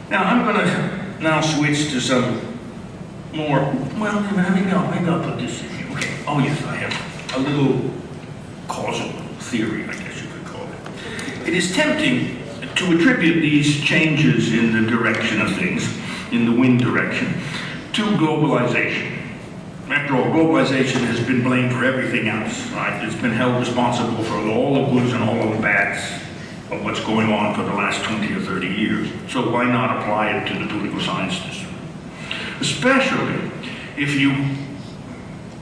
Now, I'm going to now switch to some more, well, maybe I'll put this in here. Okay. Oh, yes, I have a little causal theory, I guess you could call it. It is tempting to attribute these changes in the direction of things, in the wind direction, to globalization. After all, globalization has been blamed for everything else, right? It's been held responsible for all the goods and all of the bads of what's going on for the last 20 or 30 years. So why not apply it to the political sciences? Especially if you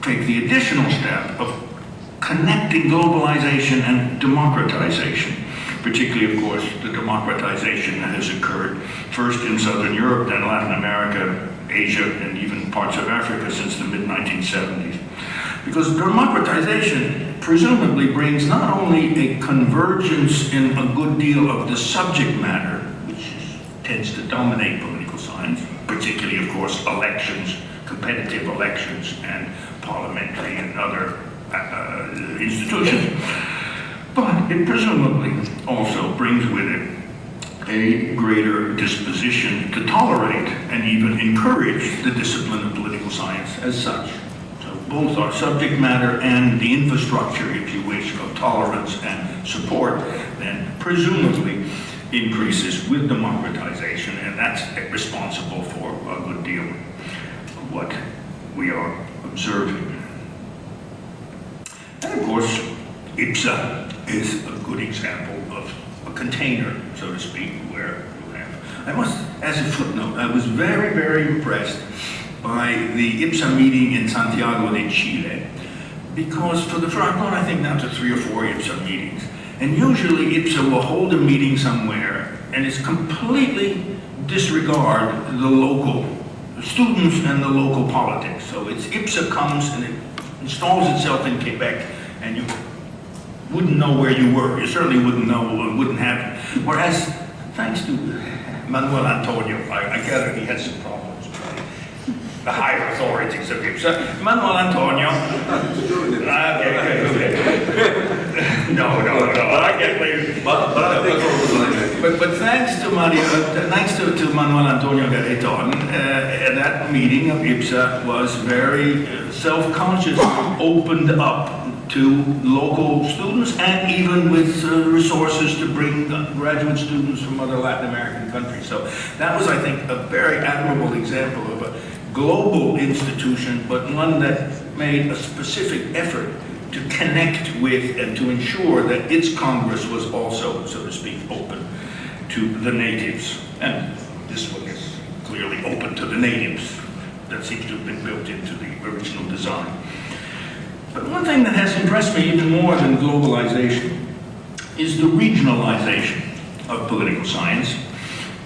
take the additional step of connecting globalization and democratization, particularly, of course, the democratization that has occurred first in Southern Europe, then Latin America, Asia, and even parts of Africa since the mid-1970s. Because democratization presumably brings not only a convergence in a good deal of the subject matter, which tends to dominate political science, particularly, of course, elections, competitive elections, and parliamentary and other institutions, but it presumably also brings with it a greater disposition to tolerate and even encourage the discipline of political science as such. So both our subject matter and the infrastructure, if you wish, of tolerance and support then presumably increases with democratization, and that's responsible for a good deal of what we are observing. And of course, IPSA is a good example of a container, so to speak, where you have, I must, as a footnote, I was very, very impressed by the IPSA meeting in Santiago de Chile, because for the first, I've gone, I think, now to 3 or 4 IPSA meetings, and usually IPSA will hold a meeting somewhere and it's completely disregard the local students and the local politics. So it's IPSA comes and it installs itself in Quebec, and you wouldn't know where you were. You certainly wouldn't know, wouldn't have. Whereas, thanks to Manuel Antonio, I gather he had some problems with the higher authorities of IPSA. Manuel Antonio. No, I get later. But thanks to Manuel Antonio Garreton, that meeting of IPSA was very self-conscious, opened up to local students and even with resources to bring graduate students from other Latin American countries. So that was, I think, a very admirable example of a global institution, but one that made a specific effort to connect with and to ensure that its Congress was also, so to speak, open to the natives. And this one is clearly open to the natives. That seems to have been built into the original design. But one thing that has impressed me even more than globalization is the regionalization of political science.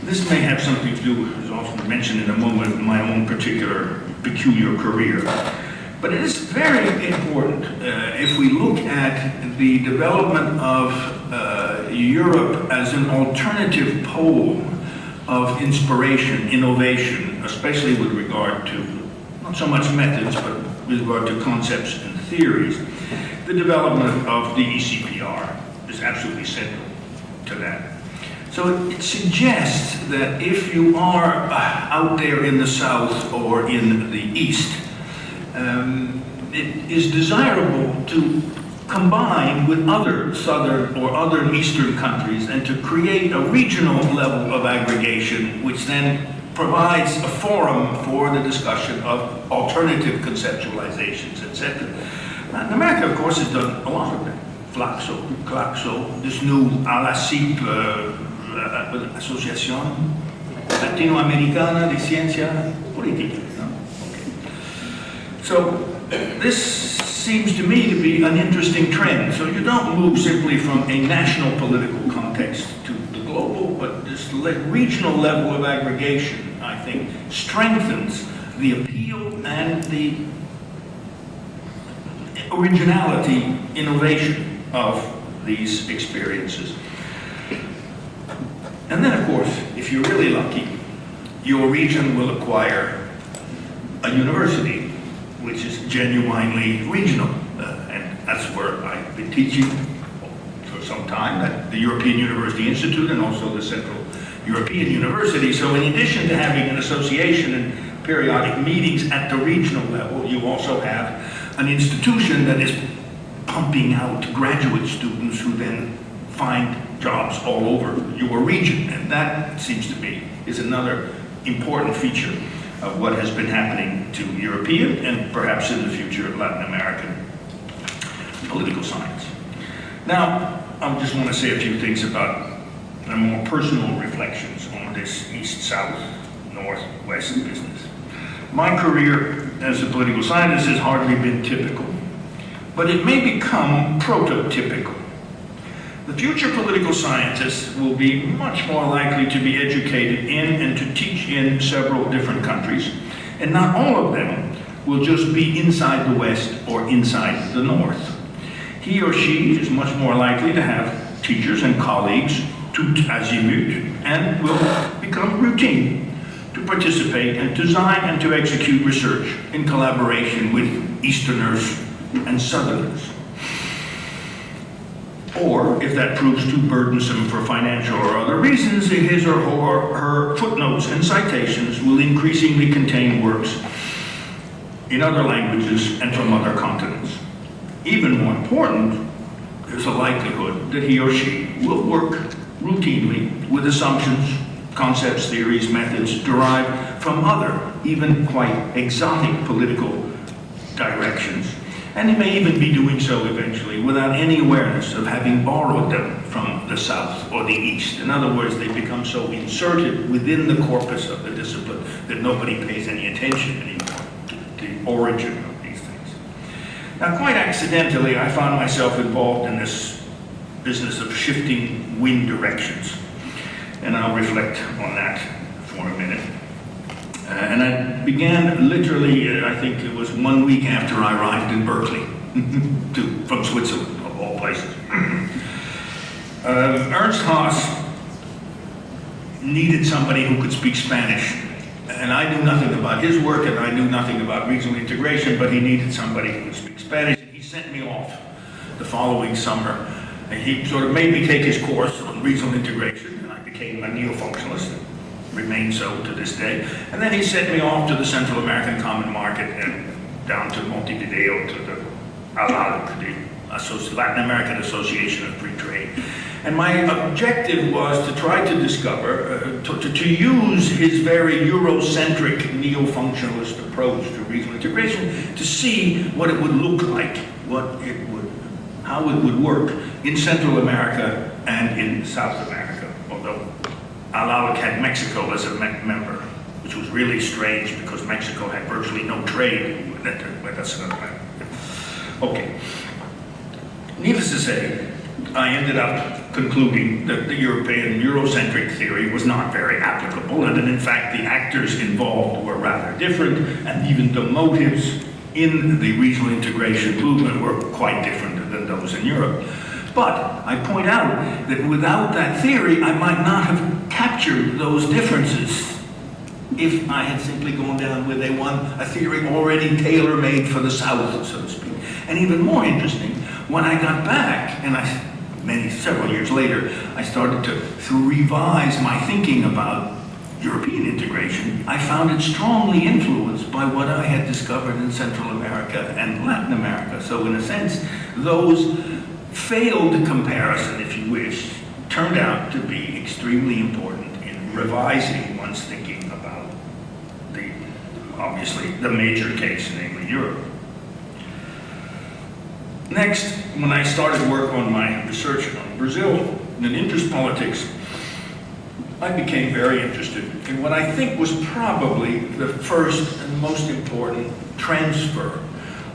This may have something to do, as often mentioned in a moment, with my own particular peculiar career. But it is very important if we look at the development of Europe as an alternative pole of inspiration, innovation, especially with regard to not so much methods, but with regard to concepts and theories. The development of the ECPR is absolutely central to that. So it suggests that if you are out there in the South or in the East, it is desirable to combine with other Southern or other Eastern countries and to create a regional level of aggregation, which then provides a forum for the discussion of alternative conceptualizations, etc. Latin America, of course, has done a lot of that. Flaxo, Claxo, this new ALACIP, Asociación Latinoamericana de Ciencia Política. No? Okay. So this seems to me to be an interesting trend. So you don't move simply from a national political context to the global, but this regional level of aggregation, I think, strengthens the appeal and the originality, innovation of these experiences. And then, of course, if you're really lucky, your region will acquire a university which is genuinely regional. And that's where I've been teaching for some time, at the European University Institute and also the Central European university. So in addition to having an association and periodic meetings at the regional level, you also have an institution that is pumping out graduate students who then find jobs all over your region. And that seems to me is another important feature of what has been happening to European and perhaps in the future Latin American political science. Now, I just want to say a few things about the more personal reflections on this East-South, North-West business. My career as a political scientist has hardly been typical, but it may become prototypical. The future political scientists will be much more likely to be educated in and to teach in several different countries, and not all of them will just be inside the West or inside the North. He or she is much more likely to have teachers and colleagues tout azimut and will become routine to participate and design and to execute research in collaboration with Easterners and Southerners. Or, if that proves too burdensome for financial or other reasons, his or her footnotes and citations will increasingly contain works in other languages and from other continents. Even more important, there's a likelihood that he or she will work routinely with assumptions, concepts, theories, methods derived from other, even quite exotic political directions. And he may even be doing so eventually without any awareness of having borrowed them from the South or the East. In other words, they become so inserted within the corpus of the discipline that nobody pays any attention anymore to the origin of these things. Now, quite accidentally, I found myself involved in this business of shifting wind directions. And I'll reflect on that for a minute. And I began literally, I think it was 1 week after I arrived in Berkeley, from Switzerland, of all places. Ernst Haas needed somebody who could speak Spanish. And I knew nothing about his work, and I knew nothing about regional integration, but he needed somebody who could speak Spanish. And he sent me off the following summer. And he sort of made me take his course on regional integration, and I became a neo-functionalist. Remain so to this day. And then he sent me off to the Central American Common Market and down to Montevideo to the ALAC, the Latin American Association of Free Trade. And my objective was to try to discover, to use his very Eurocentric neo-functionalist approach to regional integration to see what it would look like, how it would work in Central America and in South America, although ALAC had Mexico as a member, which was really strange because Mexico had virtually no trade with us. Okay. Needless to say, I ended up concluding that the European Eurocentric theory was not very applicable, and that in fact the actors involved were rather different, and even the motives in the regional integration movement were quite different than those in Europe. But I point out that without that theory, I might not have captured those differences if I had simply gone down with a theory already tailor-made for the South, so to speak. And even more interesting, when I got back, and several years later, I started to revise my thinking about European integration, I found it strongly influenced by what I had discovered in Central America and Latin America. So in a sense, those failed comparison, if you wish, turned out to be extremely important in revising one's thinking about obviously the major case, namely Europe. Next, when I started work on my research on Brazil and in interest politics, I became very interested in what I think was probably the first and most important transfer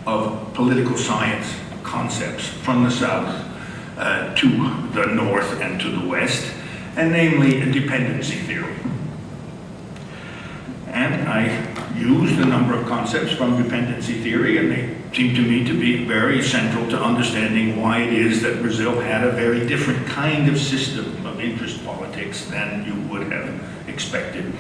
of political science concepts from the South to the North and to the West, and namely a dependency theory. And I used a number of concepts from dependency theory, and they seemed to me to be very central to understanding why it is that Brazil had a very different kind of system of interest politics than you would have expected.